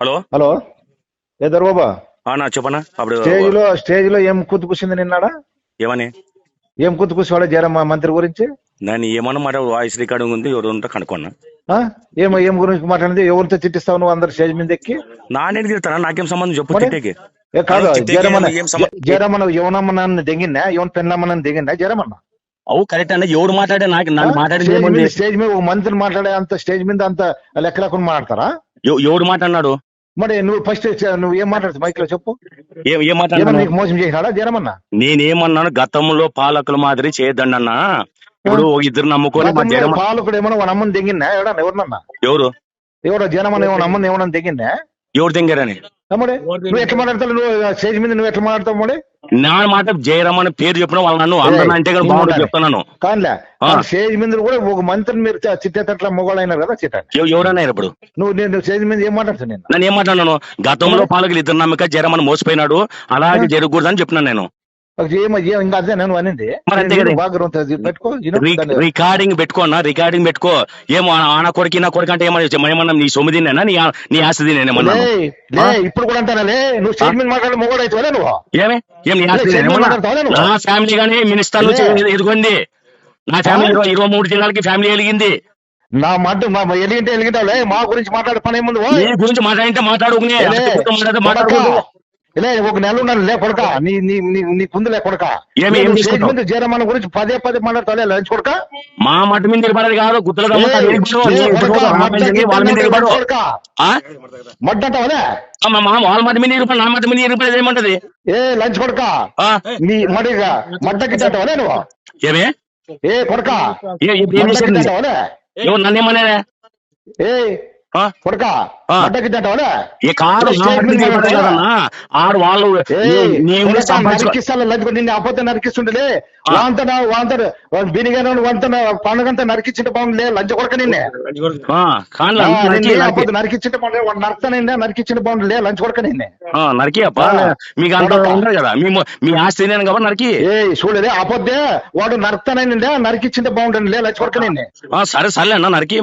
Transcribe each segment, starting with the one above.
Hello hello ఏ దొరబాబా నా చెప్పనా అప్పుడు స్టేజ్ లో ఏం కూతుకుసింది నిన్నాడా? ఏమని ఏం కూతుకుసేవాడు జయరామ మంత్రి గురించి? దాన్ని ఏమన్నా మాట వాయిస్ రికార్డింగ్ ఉంది, ఎవరు ఉంటే కనుక్కున్నా. ఏం గురించి మాట్లాడింది? ఎవరితో తిట్టిస్తావు నువ్వు అందరు స్టేజ్ మీద ఎక్కి? నానేది తిడతానా? నాకేం సంబంధం చెప్పు. తిట్టేకి కాదు జయరమణ ఏం సంబంధం? జయరమణ యువనమ్మనాన్ని దిగిందా? యువన పెన్నమ్మనాన్ని దిగిందా జయరమణ? అవు కరెక్ట్ అన్న. ఎవడు మాట్లాడే నన్ను మాట్లాడింది? స్టేజ్ మీద ఒక మంత్రి మాట్లాడే అంత స్టేజ్ మీద అంత లెక్క లేకుండా మాట్లాడతారా? ఎవడు మాట్లాడినాడు? మరి నువ్వు ఫస్ట్ నువ్వు ఏం మాట్లాడుతావు మైక్ లో చెప్పు. ఏం మాట్లాడు? నీకు మోసం చేసినాడా జయరమణ? నేనేమన్నాను? గతంలో పాలకుల మాదిరి చేయొద్దండి అన్న. ఇప్పుడు ఇద్దరు నమ్ముకొని పాలకుడు ఏమన్నా వాళ్ళ అమ్మని దిగిందా? ఎవరన్నా ఎవడో జనమని ఏమన్నా అమ్మని ఏమన్నా దిగిందా? ఎవరు తెంగారని నువ్వు ఎట్లా మాట్లాడతావు? నువ్వు స్టేజ్ మీద నువ్వు ఎట్లా మాట్లాడతావు? మరి నా మాట జయరామన్ పేరు చెప్పిన వాళ్ళు నన్ను అందరూ అంటే బాగుంటుంది చెప్తున్నాను. కానిలే స్టేజ్ మీద కూడా ఒక మంత్రిని మీరు చిట్టేటట్ల మొగోళ్ళు అయినారు కదా చిట్టాడు. ఎవరన్నా ఇప్పుడు నేను స్టేజ్ మీద ఏం మాట్లాడుతాను? నేను ఏం మాట్లాడినాను? గతంలో పాలకులు ఇద్దరు నమ్మక జయరామన్ మోసపోయినాడు, అలాగే జరగకూడదని చెప్పినాను నేను. ఇంకా అదే నేను అనింది. రికార్డింగ్ పెట్టుకోన్నా, రికార్డింగ్ పెట్టుకో. ఏమో ఆన కొడుకు నా కొడుకు అంటే ఏమన్నా నీ సొమ్మిది నీ ఆస్తి నేనేమన్నా? ఇప్పుడు కూడా అంటానే నువ్వు స్టేజ్ మీద మాట్లాడే మొగోడు అయితే నువ్వు ఏం నీ ఆస్తి? నా ఫ్యామిలీ గానీ మినిస్టర్ ఎదుగుంది. నా ఫ్యామిలీ 23 జిల్లాలకి ఫ్యామిలీ ఎలిగింది. నా మాట ఎలిగింటే ఎలిగింటావులే. మా గురించి మాట్లాడే పని ఏముంది? నీ గురించి మాట్లాడింటే మాట్లాడుకునే ఒక నెల ఉన్నాను లే కొడక. నీ కుందు లే కొడక. జయరామన్ గురించి పదే మాట్లాడతావు లంచ్ కొడక. మా మట్టి మీద నిలబడేది కాదు, గుర్తులు మడ్డంటావా? వాళ్ళ మట్టి మీద నిలబడి నా మట్టి మీద నిలబడేది ఏమంటది? లంచ్ కొడక. నీ మడిగా మడ్డకింటావా నువ్వు? ఏమే కొడక నన్నేమన్నా కొడక మడ్డకింటావా? ఆడు వాళ్ళు నిన్ను అపోతే నరికిస్తుండే బినిగా పండుగంతా నరికించింటే బాగుండే లంచ కొడక. నిన్నే నరికించింటే బాగుండే నరకతానండి. నరికించింటే బాగుండే లంచ్ కొడక. నిన్నే నరికి మీకు అంత ఉండదు కదా, మీ ఆస్తి కాబట్టి నరికి చూడలే అపోద్దే వాడు నరకతానండి. నరికించింటే బాగుండండి లంచ్ కొడక. నిన్నే సరే సర్లే అన్న నరికి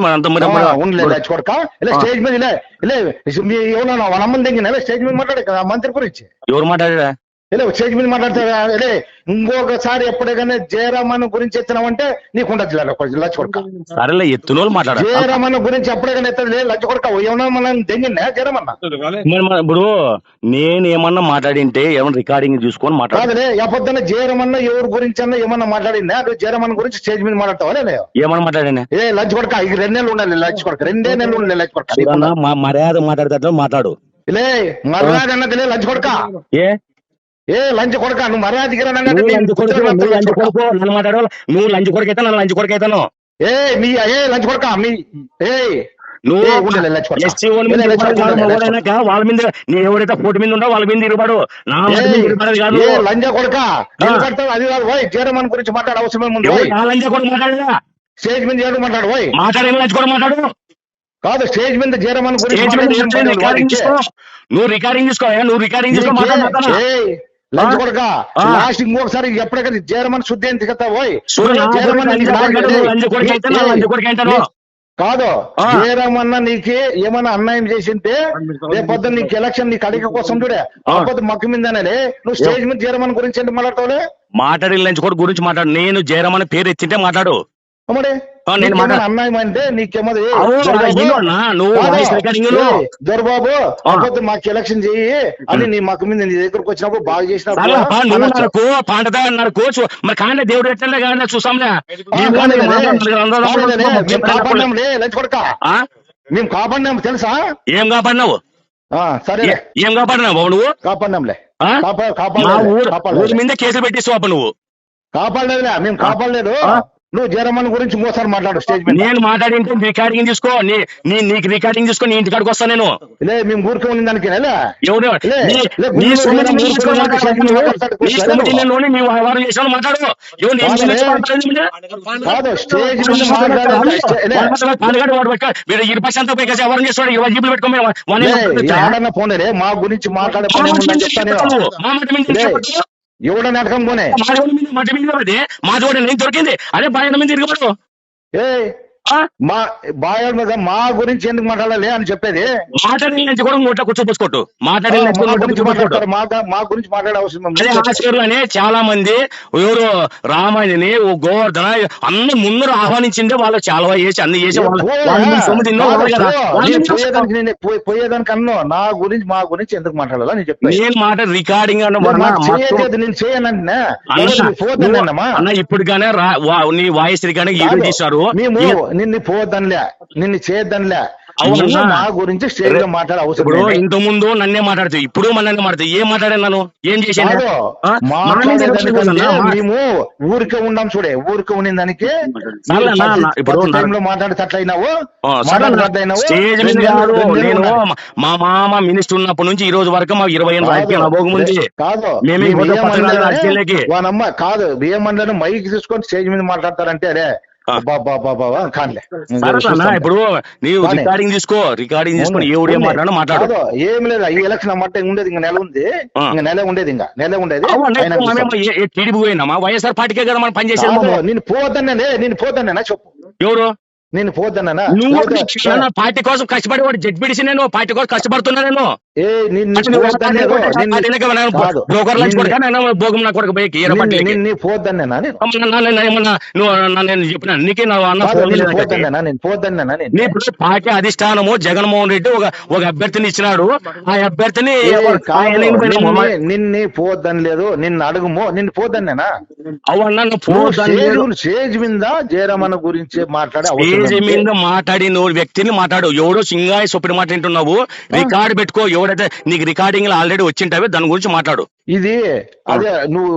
ఉండలే లంచ్ కొడక. ఇలా స్టేజ్ మీద ఎవరన్నా వాళ్ళ అమ్మని దిగిన స్టేజ్ మీద మాట్లాడే కదా మంత్రి గురించి. ఎవరు మాట్లాడా? స్టేజ్ మీద మాట్లాడతావా? ఇంకొకసారి ఎప్పుడైనా జయరామన్ గురించి ఎత్తినావంటే నీకుండదు లచ్చ కొడక. సరేలే ఎత్తున మాట్లాడ. జయరామన్ గురించి ఎప్పుడైనా ఎత్తలే లచ్చ కొడక. ఏమన్నా మనం దిగిందా జయరామన్న? ఇప్పుడు నేనేమన్నా మాట్లాడింటే ఏమన్నా రికార్డింగ్ చూసుకొని మాట్లాడలే. ఎప్పొద్దున జయరామన్న ఎవరి గురించి అన్నా ఏమన్నా మాట్లాడిందా? జయరామన్ గురించి స్టేజ్ మీద మాట్లాడతావా? ఏమన్నా మాట్లాడినా? లంచ్ కొడక. 2 నెలలు ఉండాలి లంచ్ కొడక. 2 నెలలు ఉండాలి లంచ్ కొడక. మర్యాద మాట్లాడతా మాట్లాడు. మర్యాద అన్నది లంచ్ కొడక. లంచ్ కొడక. నువ్వు మర్యాద నువ్వు లంచ్ కొడుకైతే నన్ను లంచ్ కొడుకైతాను. లంచ్ కొడక. వాళ్ళ మీద నీ ఎవరైతే పోటీ మీద ఉండో వాళ్ళ మీద నిలబడు. నా నిలబడదు కాదు. లంచ కొడక అది కాదు. జయరామన్ గురించి మాట్లాడే అవసరం ఏముంది? లంచ కొడుకు మాట్లాడదా? స్టేజ్ మీద జయరామన్ మాట్లాడు. మాట్లాడే లంచ్ కూడా మాట్లాడు. కాదు స్టేజ్ మీద జయరామన్ గురించి నువ్వు రికార్డింగ్ తీసుకో. నువ్వు రికార్డింగ్ తీసుకో. లంచ్ కొడక. లాస్ట్ ఇంకొకసారి ఎప్పటికీ జయరామన్ శుద్ధి అని దిగుతా పోయి కాదు. జయరామన్న నీకు ఏమన్నా అన్యాయం చేసింటే రేపొద్దు నీకు ఎలక్షన్ నీకు అడిగ కోసం చూడే ఆపద మక్కు మీదనే నువ్వు స్టేజ్ మీద జయరామన్ గురించి ఏంటి మాట్లాడతావులే? మాట్లాడి లంచ్ కొడుకు గురించి మాట్లాడు. నేను జయరామన్ పేరు ఎత్తింటే మాట్లాడు. అన్యాయం అంటే నీకేమో దొరబాబు మాకు ఎలక్షన్ చెయ్యి అని నీ మక్క మీద నీ దగ్గరకు వచ్చినప్పుడు బాగా చేసినప్పుడు మరి కానీ దేవుడు ఎట్లా చూసాంలే. మేము కాపాడినాంలే లంచ్ కొడక. మేము కాపాడినాం తెలుసా? ఏం కాపాడినావు? సరే ఏం కాపాడినావు బాబు? నువ్వు కాపాడినాంలే. ఊరి మీద కేసులు పెట్టిస్తావు. నువ్వు కాపాడలేదులే. మేము కాపాడలేదు. నువ్వు జయరామన్ గురించి ఇంకోసారి మాట్లాడు స్టేజ్ మీద. నేను మాట్లాడింటే రికార్డింగ్ తీసుకో. నీకు రికార్డింగ్ తీసుకో. నీ ఇంటికాడికి వస్తా నేను. మేము ఊరికే ఉంది దానికి మాట్లాడు. స్టేజ్ ఇరుపక్షంతో ఎవరు చేస్తాడు? 20 జీబులు పెట్టుకోమన్నా పోనే మా గురించి మాట్లాడే ఎవడ నాటకం పోనే మా జోడ నేను దొరికింది. అదే బాగా మంది తిరగబడు. మా బాగా మీద మా గురించి ఎందుకు మాట్లాడాలి అని చెప్పేది. మాట్లాడి నుంచి కూడా నోట్లో కూర్చోపోసుకోట్టు మాట్లాడి మా గురించి మాట్లాడే అవసరం అదే ఆచార్యులు అనే చాలా మంది ఎవరు రామాయణని గోవర్ధన అన్ని ముందు ఆహ్వానించిందే వాళ్ళు చాలా చేసి అన్ని చేసి పోయేదానికి అన్నో నా గురించి మా గురించి ఎందుకు మాట్లాడాలా నేను చెప్పాను. నేను మాట రికార్డింగ్ నేను చేయనంటే అన్న ఇప్పుడు కానీ నీ వాయిస్ రికార్డింగ్ ఏదో చేశారు. నిన్ను పోవద్దనిలే నిన్ను చేయొద్దనిలే నా గురించి స్టేజ్ లో మాట్లాడే అవసరం. ఇప్పుడు ఇంత ముందు నన్నే మాట్లాడుతావు ఇప్పుడు నన్నే మాట్లాడుతావు. ఏం మాట్లాడాను ఏం చేశాను? మేము ఊరికే ఉండాం చూడే ఊరికే ఉండిన దానికి ఇప్పుడు మాట్లాడేటట్లయినావు. స్టేజ్ మీద నేను మా మామ మినిస్టర్ ఉన్నప్పటి నుంచి ఈ రోజు వరకు మాకు 20 ఏళ్ళ రాజకీయ అనుభవం ఉంది. కాదు వానమ్మ కాదు బియ్యమండలి మైక్ తీసుకొని స్టేజ్ మీద మాట్లాడతారంటే అరే ఇప్పుడు నీవు రికార్డింగ్ తీసుకో రికార్డింగ్ తీసుకొని ఏ మాట్లాడో మాట్లాడు. ఏం లేదు ఈ ఎలక్షన్ అమ్మంటే ఉండేది ఇంకా నెల ఉంది ఇంకా నెల ఉండేది టీడీపీ పోయినామా వైఎస్ఆర్ పార్టీకే కదా మనం పనిచేసేది. నేను పోదన్నా చెప్పు ఎవరు నేను పోదన్నా పార్టీ కోసం కష్టపడేవాడు జడ్పీడీసీ నేను పార్టీ కోసం కష్టపడుతున్నా నేను పార్టీ అధిష్టానము జగన్మోహన్ రెడ్డి ఒక అభ్యర్థిని ఇచ్చినాడు. ఆ అభ్యర్థిని నిన్ను పోద్దని లేదు నిన్ను అడుగుమో నిన్ను పోదన్నేనా అవన్నా స్టేజ్ మీద జయరామన్న గురించి మాట్లాడి నువ్వు వ్యక్తిని మాట్లాడు. ఎవడో సింగాయి సొప్పిడి మాట వింటున్నావు రికార్డు పెట్టుకో. ఎవడైతే నీకు రికార్డింగ్ ఆల్రెడీ వచ్చింటావే దాని గురించి మాట్లాడు. ఇది అదే నువ్వు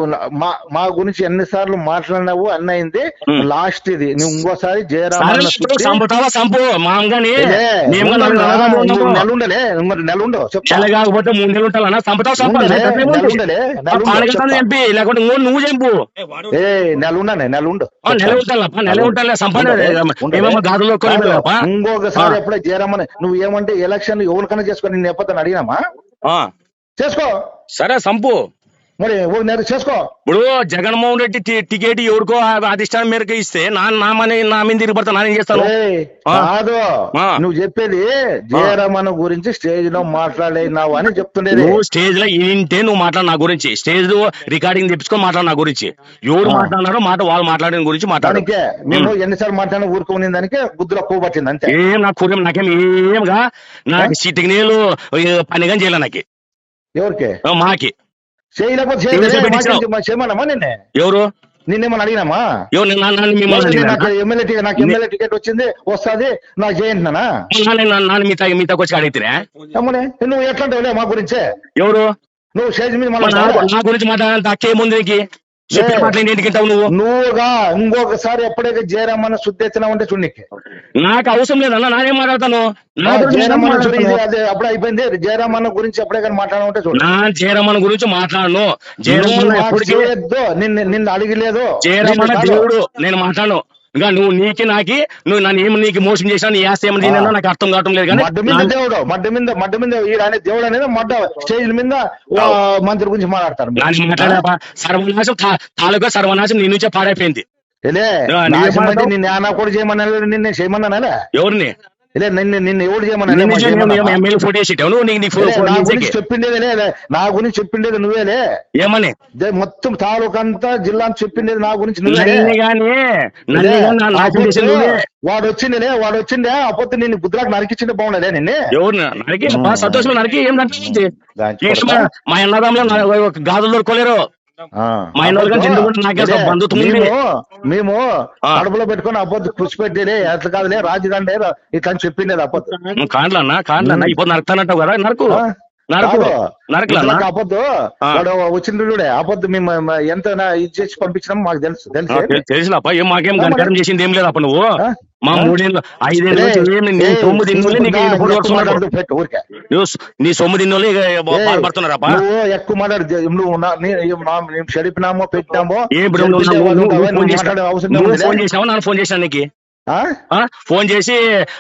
మా గురించి ఎన్నిసార్లు మాట్లాడినావు అన్నయింది లాస్ట్ ఇది. నువ్వు ఇంకోసారి జయరామన్న నెలుండలే నెల ఉండవు కాకపోతే 3 నెలలు ఉంటావా సంపుతావు ఎంపీ లేకుంటే నువ్వు చంపు నెల ఉండు నెల ఉంటా సంపాదన ఇంకొకసారి ఎప్పుడే జయరామన్న నువ్వు ఏమంటే ఎలక్షన్ ఎవరికైనా చేసుకొని నేను ఎప్పని అడిగినామా చేసుకో సరే సంపు మరి చేసుకో. ఇప్పుడు జగన్మోహన్ రెడ్డి టికెట్ ఎవరికో అధిష్టానం మేరకు ఇస్తే నా మీద తిరిగిపడతా నానేం చేస్తాను కాదు నువ్వు చెప్పేది జయరామన్న గురించి స్టేజ్ లో మాట్లాడినావు అని చెప్తుండేది. నువ్వు స్టేజ్ లో ఇంటే నువ్వు మాట్లాడు నా గురించి స్టేజ్ లో రికార్డింగ్ తెప్పించుకొని మాట్లాడు నా గురించి. ఎవరు మాట్లాడినారో వాళ్ళు మాట్లాడిన గురించి మాట్లాడానికే మేము ఎన్నిసార్లు మాట్లాడినా ఊరుకునే దానికి బుద్ధిలో పోబట్టింది అంతే. ఏం నాకు నాకేం ఏమగా నాకు సిట్టికి నీళ్ళు పని కానీ చేయలే నాకు ఎవరికి మాకి చేయమన్నామా నిన్నే ఎవరు నిన్నేమని అడిగినామా నాకు ఎమ్మెల్యే టికెట్ వచ్చింది వస్తుంది నాకు చేయండి మీతో వచ్చి అడిగితే నువ్వు ఎట్లా మా గురించే ఎవరు నువ్వు స్టేజ్ మీద నా గురించి మాట్లాడాలంటే అక్కేముంది నీకు నువ్వుగా ఇంకొకసారి ఎప్పుడైతే జయరామన్న శుద్ధెత్తినా ఉంటే చూడనికి నాకు అవసరం లేదన్నా నానేం మాట్లాడతాను. అప్పుడు అయిపోయింది జయరామన్న గురించి ఎప్పుడే కానీ మాట్లాడాలంటే చూడు. నా జయరామన్న గురించి మాట్లాడను. నిన్ను అడిగలేదు జయరామన్న దేవుడు నేను మాట్లాడను. ఇంకా నువ్వు నాకి నువ్వు నన్ను ఏమి నీకు మోసం చేసినా నీ ఆస్తి ఏమని తిన్నా నాకు అర్థం కావటం లేదు. కానీ మడ్డ మీద దేవుడు మడ్డ మీద అనే దేవుడు అనేది మడ్డ స్టేజ్ మీద మంత్రి గురించి మాట్లాడతారు. సర్వనాశం తాలూకా సర్వనాశం నీ నుంచే పాడైపోయింది. నిన్ను అన్న కూడా చేయమన్నా నిన్నే చేయమన్నానా ఎవరిని నిన్ను ఎవడు చేయమన్నా చెప్పిండేది నా గురించి చెప్పిండేది నువ్వేలే ఏమని మొత్తం తాలూకంతా జిల్లా చెప్పిండేది నా గురించి వాడు వచ్చిండే అప్పుడు నేను బుద్ధులకు నరికిచ్చిండే బాగుండలే నిన్ను ఎవరు సంతోషం నరికి ఏం నడిపించింది మా అన్నదాంలో గాజులు దొరుకోలేరు. మేము అడుపులో పెట్టుకుని అప్పొద్దు కృషి పెట్టేలే ఎట్లా కాదులే రాజుగాండే ఇట్లా అని చెప్పిండేది అప్పొద్దు కాండ్లన్నా ఇప్పుడు నరుకుతానంటావు కదా నరకు అప్పొద్దు వాడు వచ్చిండే అప్పొద్దు మేము ఎంత ఇది చేసి పంపించినామో మాకు తెలుసులప్ప ఏం మాకేం గంటరం చేసింది ఏం లేదు అప్ప నువ్వు మా 3 5 నీ సొమ్ము తిన్నోళ్ళు బాధపడుతున్నారప్ప ఎక్కువ మాట్లాడు నువ్వు చెడిపినామో పెట్టినామో ఫోన్ చేసావా నన్ను ఫోన్ చేశాను నీకు ఫోన్ చేసి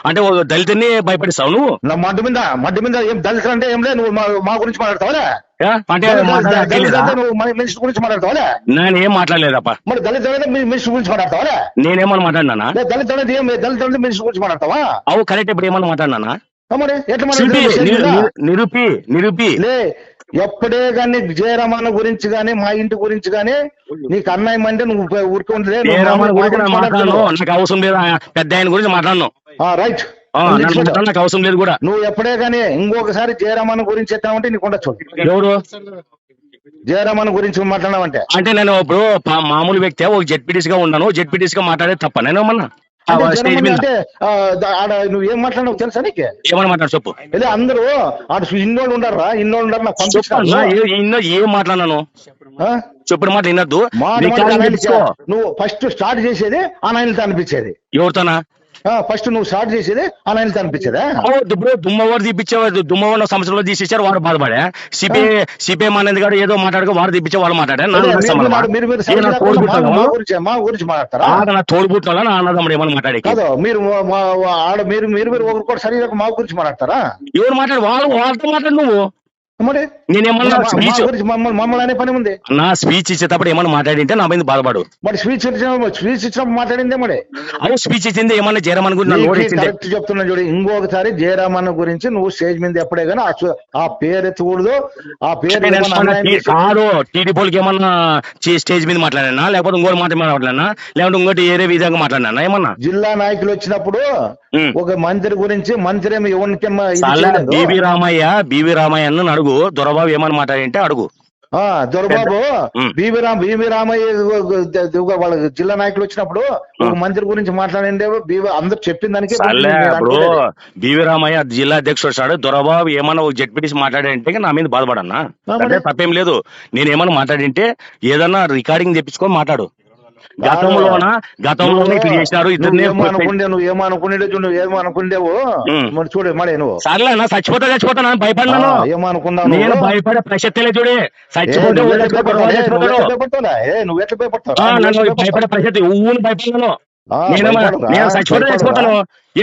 అంటే దళితుని భయపడిస్తావు నువ్వు మడ్డు మీద ఏం దళితులు అంటే ఏం లేదు నువ్వు మా గురించి మాట్లాడతావా అంటే దళిత నువ్వు మినిస్టర్ గురించి మాట్లాడతావా? నేనేం మాట్లాడలేదప్ప. మరి దళిత మినిస్టర్ గురించి మాట్లాడతావా? నేనేమన్నా మాట్లాడినా? దళిత దళిత మినిస్టర్ గురించి మాట్లాడతావా? అవు కరెక్ట్. ఇప్పుడు ఏమన్నా మాట్లాడినా? మరి ఎట్లా నిరూపి లే. ఎప్పుడే గానీ జయరామన్న గురించి గానీ మా ఇంటి గురించి గానీ నీకు అన్యాయం అంటే నువ్వు ఊరుకుంటే నాకు అవసరం లేదు. పెద్ద ఆయన గురించి మాట్లాడను. రైట్, నాకు అవసరం లేదు కూడా. నువ్వు ఎప్పుడే గానీ ఇంకొకసారి జయరామన్న గురించి ఎత్తామంటే నీకు ఉండొచ్చు. ఎవరు జయరామన్న గురించి మాట్లాడామంటే? అంటే నేను ఇప్పుడు మామూలు వ్యక్తి ఒక జెడ్పీటీసీ గా ఉన్నాను. జెడ్పీటీసీ గా మాట్లాడేది తప్ప నేను ఏమన్నా అంటే నువ్వు ఏం మాట్లాడినావు తెలుసా నీకు? ఏమన్నా మాట్లాడు చెప్పు. అందరూ ఆడు ఇన్నోళ్ళు ఉండరా, ఇన్నోళ్ళు ఉండరు నాకు పంపిస్తాను. ఏం మాట్లాడినాను చెప్పిన మాట వినద్దు. నువ్వు ఫస్ట్ స్టార్ట్ చేసేది ఆ నాయనతో అనిపించేది. ఎవరితోనా? ఫస్ట్ నువ్వు స్టార్ట్ చేసేది ఆ నాయనతో అనిపించేదా? ఇప్పుడు దుమ్మవారు తీపిచ్చేవాడు. దుమ్మవారు సంవత్సరంలో తీసేసారు. వాడు బాధపడే సిపిఐ మానేది గారు ఏదో మాట్లాడుకో వాడు తీపిచ్చే వాళ్ళు మాట్లాడే మా గురించి మాట్లాడతారా? నా తోడుబుట్టాలా నా అన్నదమ్ముడు ఏమన్నా మాట్లాడే కాదు. మీరు ఒకరు కూడా సరిగ్గా మా గురించి మాట్లాడతారా? ఎవరు మాట్లాడు? వాళ్ళతో మాట్లాడు నువ్వు. మరి నేనేమన్నా మమ్మల్ని అనే పని ఉంది. నా స్పీచ్ ఇచ్చేటప్పుడు ఏమన్నా మాట్లాడింటే నా మీద బాధపడు. మరి స్పీచ్ ఇచ్చినప్పుడు మాట్లాడిందే మరి. అవు స్పీచ్ ఇచ్చింది ఏమన్నా జయరామన్ గురించి కరెక్ట్ చెప్తున్నా చూడు. ఇంకొకసారి జయరామన్ గురించి నువ్వు స్టేజ్ మీద ఎప్పుడే కానీ ఆ పేరు ఎత్తకూడదు. ఆ పేరు కాదు. టీడీపీకి ఏమన్నా స్టేజ్ మీద మాట్లాడినా, లేకపోతే ఇంకోటి మాట మాట్లాడినా, లేకపోతే ఇంకోటి ఏరే విధంగా మాట్లాడినా ఏమన్నా? జిల్లా నాయకులు వచ్చినప్పుడు ఒక మంత్రి గురించి మంత్రి ఏమో ఎవరికి బీవీ రామయ్య అడుగు. దొరబాబు ఏమని మాట్లాడింటే అడుగు. దొరబాబు బీవీ రామయ్య వాళ్ళ జిల్లా నాయకులు వచ్చినప్పుడు ఒక మంత్రి గురించి మాట్లాడిండే అందరు చెప్పిన దానికి. బీవీ రామయ్య జిల్లా అధ్యక్షుడు వచ్చాడు. దొరబాబు ఏమన్నా ఒక జెడ్పీటీసీ మాట్లాడింటే నా మీద బాధపడన్నా? తప్పేం లేదు. నేను ఏమన్నా మాట్లాడింటే ఏదన్నా రికార్డింగ్ తెప్పించుకొని మాట్లాడు. గతంలోనే ఇట్లా చేసినారు. నువ్వేమనుకుండేవు చూడే మడే నువ్వు. సర్లే చచ్చిపోతా భయపడ్డాను. ఏమనుకున్నావు? నేను భయపడే ప్రసక్తే చూడే. చచ్చిపోతే నువ్వు ఎట్లా భయపడతావు? భయపడే ప్రసక్తి ఊని భయపడ్డాను. నేను చచ్చిపోతాను.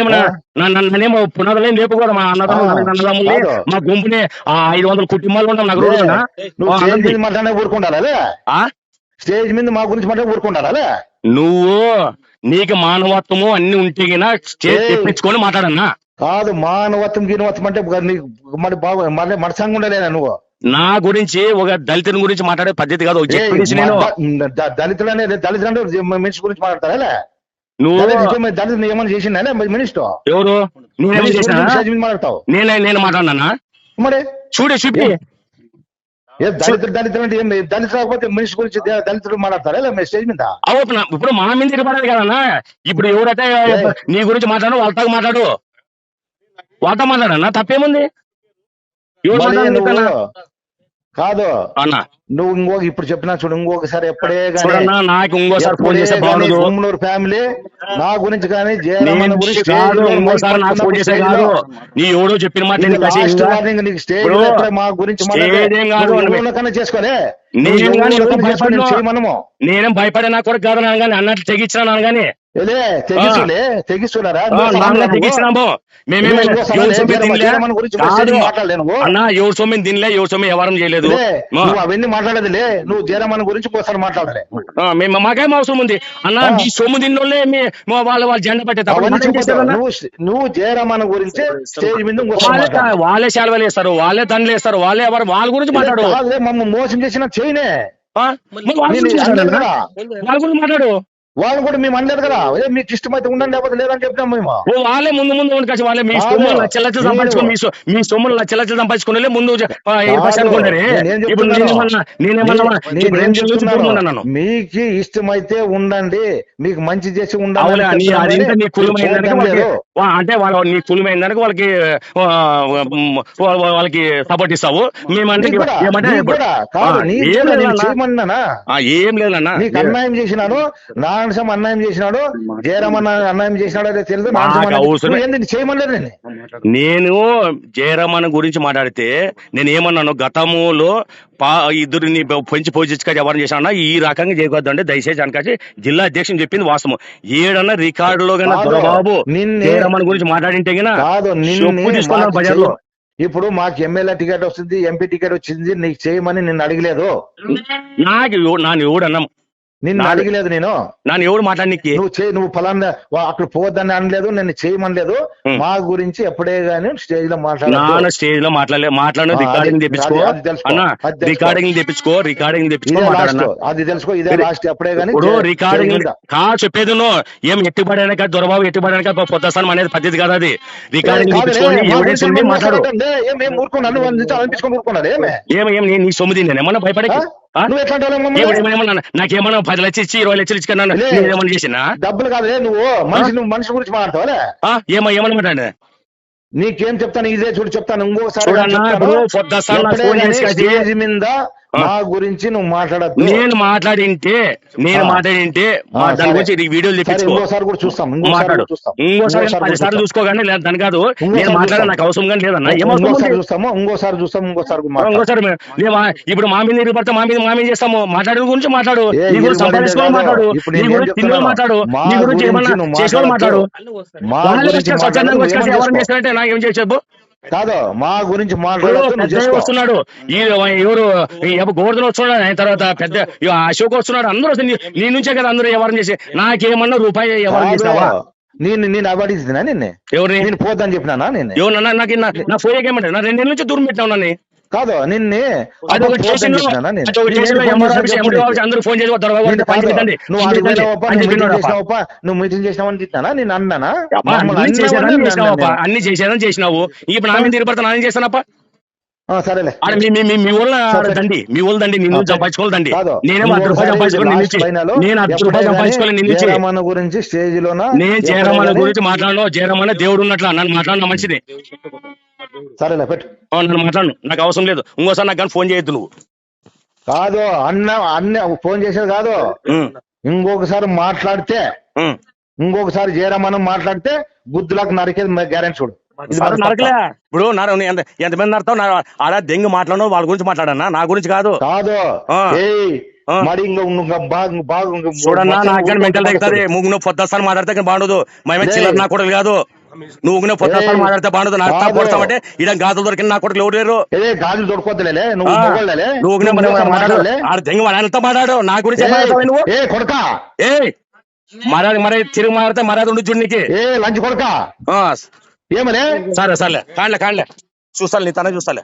ఏమన్నా నన్నేమో పునాదులేం లేపుకోవడం. మా అన్నదమ్ముల్ని మా గుంపుని 500 కుటుంబాలు ఉంటాం నాకు రోజున. మాట్లాడే ఊరుకుంటారా? స్టేజ్ మీద మా గురించి మాట ఊరుకుంటారా? నువ్వు నీకు మానవత్వము అన్ని ఉంటే స్టేజ్ తెప్పించుకొని మాట్లాడన్నా? కాదు. మానవత్వం గీనవత్వం అంటే మరి బాగు మనసంగా ఉండలేదా నువ్వు? నా గురించి ఒక దళితుని గురించి మాట్లాడే పద్ధతి కాదు. దళితుడు మనిషి గురించి మాట్లాడతారా? నువ్వు దళితులు ఏమైనా చేసిందా మినిస్టర్? ఎవరు? మాట్లాడతావు? నేను మాట్లాడినా? మరి చూపి. దళితుడు అంటే దళితులు కాకపోతే మనిషి గురించి దళితుడు మాట్లాడతారా స్టేజ్ మీద? ఇప్పుడు మన మీద పడాలి కదన్నా. ఇప్పుడు ఎవరైతే నీ గురించి మాట్లాడు వాళ్ళతో మాట్లాడు. వాళ్ళతో మాట్లాడన్నా తప్పేముంది? కాదు అన్నా. నువ్వు ఇప్పుడు చెప్పినా చూడు. ఇంకొకసారి ఎప్పుడే నాకు ఇంకోసారి ఫోన్ చేసే ఉమ్మనూరు ఫ్యామిలీ నా గురించి కానీ నీ ఎవడో చెప్పిన మాట మా గురించి చేసుకోలే. నేనేం భయపడే నా కొడుకు కాదు కానీ అన్నట్లు తెగించినా కానీ తెగిస్తున్నారా? అన్నా ఎవరు సొమ్మిని తినలే, ఎవరు సొమ్మి వ్యవహారం చేయలేదు. నువ్వు అవన్నీ మాట్లాడేదిలే. నువ్వు జయరామన్ గురించి ఒకసారి మాట్లాడాలి. మాకేం అవసరం ఉంది అన్న? మీ సొమ్ము తిన్నోళ్ళే వాళ్ళ జెండా పట్టే. నువ్వు జయరామన్ గురించి స్టేజ్ మీద వాళ్ళే శాలవలు వేస్తారు, వాళ్ళే దండలు వేస్తారు, వాళ్ళే ఎవరు వాళ్ళ గురించి మాట్లాడు. మమ్మల్ని మోసం చేసిన చేయనే వాళ్ళ గురించి మాట్లాడు. వాళ్ళు కూడా మేము అనలేదు కదా. మీకు ఇష్టమైతే ఉండండి లేకపోతే లేదని చెప్పినాం మేము. వాళ్ళే ముందు ఉండి వాళ్ళే మీ సొమ్ములు లక్షలు సంపాదించుకుని మీ సొమ్ములు లక్షలు సంపాదించుకుని ముందు మీకు ఇష్టమైతే ఉండండి, మీకు మంచి చేసి ఉండాలి. అంటే వాళ్ళ నీ కులమైన దానికి వాళ్ళకి సపోర్ట్ ఇస్తావు. మేమంటే ఏం లేదన్నా. నీకు అన్యాయం చేసినాను, నారాయణ అన్యాయం చేసినాడు, జయరామన్ అన్యాయం చేసినాడు అదే తెలియదు. చేయమలేదు. నేను జయరామన్ గురించి మాట్లాడితే నేను ఏమన్నాను? గతంలో ఇద్దరిని పెంచి పోజించుకొని ఎవరిని చేశానన్నా ఈ రకంగా చేయకూడదంటే దయచేసి అనకాసి జిల్లా అధ్యక్షుని చెప్పింది వాస్తవం. ఏడన్నా రికార్డులో దొరబాబు జయరామన్ గురించి మాట్లాడింటే తీసుకున్నాను బజార్లో. ఇప్పుడు మాకు ఎమ్మెల్యే టికెట్ వస్తుంది, ఎంపీ టికెట్ వచ్చింది, నీకు చేయమని నిన్ను అడగలేదు. నన్ను ఎవడు అన్నాం, నిన్ను అడగలేదు నేను. నన్ను ఎవడు మాట్లాడికి నువ్వు ఫలానా అక్కడ పోవద్దని అనలేదు, నిన్ను చేయమనలేదు. మా గురించి ఎప్పుడే గానీ స్టేజ్ లో మాట్లాడు, స్టేజ్ లో మాట్లాడు, రికార్డింగ్ తెప్పించుకో అన్న, రికార్డింగ్ తెప్పించుకో, అది తెలుసుకో. ఇదే లాస్ట్. ఎప్పుడే గానీ రికార్డింగ్ చెప్పేది నువ్వు ఏం ఎట్టిపడాక దొరబాబు ఎట్టిపడాక పొద్దుస్తాను అనేది పద్ధతి కాదు. అది రికార్డింగ్ తెప్పించుకొని మాట్లాడు. ఏం నీ సొమ్మిది ఏమన్నా భయపడే నాకేమన్నా 10 లక్షలు ఇచ్చి 20 లక్షలు ఇచ్చుకున్నాను చేసినా డబ్బులు కాదులే. నువ్వు మనిషి గురించి మాట్లాడతావా? ఏమన్నా మాట్లాడే నీకేం చెప్తాను, ఇదే చూడు చెప్తాను. ఇంకోసారి మీద మా గురించి నువ్వు మాట్లాడద్దు. నేను మాట్లాడింటే దాని గురించి వీడియోలు తెప్పించుకో. ఇంకోసారి కూడా చూస్తాం, మాట్లాడు. ఇంకోసారి 10 సార్లు చూసుకోగానే లేదు దాని కాదు. నేను మాట్లాడే నాకు అవసరం కానీ లేదన్నా. ఇంకోసారి చూస్తాం. ఇప్పుడు మా మీద నిలబడితే మా మీద చేస్తాము. మాట్లాడే గురించి మాట్లాడు, నీ గురించి సంపాదించుకోవాలి మాట్లాడు, నీ గురించి తిన్న మాట్లాడు, నీ గురించి ఏమన్నా చేసేవాళ్ళు మాట్లాడు. ఎవరు చేస్తారంటే నాకేం చేసేపు కాదు. మా గురించి మాట్లాడుతున్నాడు. ఎవరు గోవర్ధన్ వస్తున్నాడు, ఆయన తర్వాత పెద్ద అశోక్ వస్తున్నాడు. అందరూ నీ నుంచే కదా అందరూ ఎవరిని చేసి. నాకేమన్నా రూపాయి ఎవరు చేస్తావా? నేను అవాడిస్తున్నా నిన్నే. ఎవరు నేను పోద్దని చెప్పినా? నేను ఎవరన్నా నాకు నా ఫోయేకేమంటే నా 2 నెలల నుంచి దూరం పెట్టినావు నన్ను. కాదు నిన్నే అందరూ ఫోన్ చేసి నువ్వు మీటింగ్ చేసినావని తిట్టానా? నేను అన్నానా? అన్ని చేసేదని చేసినావు. ఇప్పుడు నా మీద తిరగబడతా నేను చేస్తానప్ప. సరేలే. మీ ఊళ్ళదండి నిన్ను సంపాదించుకోలేదండి. నేనే 10 రూపాయలు సంపాదించుకోవాలి నిన్ను. నేను 10 రూపాయలు సంపాదించుకోవాలి నిన్ను. జయరామన్న గురించి స్టేజ్ లో నేను జయరామన్న గురించి మాట్లాడను. జయరామన్న దేవుడు ఉన్నట్ల నన్ను మాట్లాడిన మంచిది. సరేలే పెట్టు. నన్ను మాట్లాడను, నాకు అవసరం లేదు. ఇంకోసారి నాకు కానీ ఫోన్ చేయొద్దు నువ్వు. కాదు అన్న ఫోన్ చేసేది కాదు. ఇంకొకసారి మాట్లాడితే, ఇంకొకసారి జయరామన్న మాట్లాడితే గుద్దులకు నరికేది గ్యారెంటీ చూడు. నరకలే. ఇప్పుడు ఎంతమంది నడతావు అలా దెంగి మాట్లాడను, వాళ్ళ గురించి మాట్లాడన్నా, నా గురించి కాదు. చూడన్నా నాకు మెంటల్ తగ్గుతుంది. నువ్వు పొద్దుస్తాను మాట్లాడితే బాగుండదు. మేమే చిల్లర నా కొడుకు కాదు. నువ్వు పొద్దుస్తాను మాట్లాడితే బాగుండదు. నాకు కొడతామంటే ఇడ గాజులు దొరికిన నా కొడుకు ఎవరు లేరు. గాజులు దొరకొద్దులే. నువ్వు దెంగి వాళ్ళతో మాట్లాడు, నా గురించి నువ్వు కొడక మరి తిరిగి మాట్లాడితే మర్యాద ఉండు చూడనికి. లంచ్ కొడక ఏమలే. సరే సర్లే కాండ్లే చూస్తాలే, నీ తనే చూస్తాలే.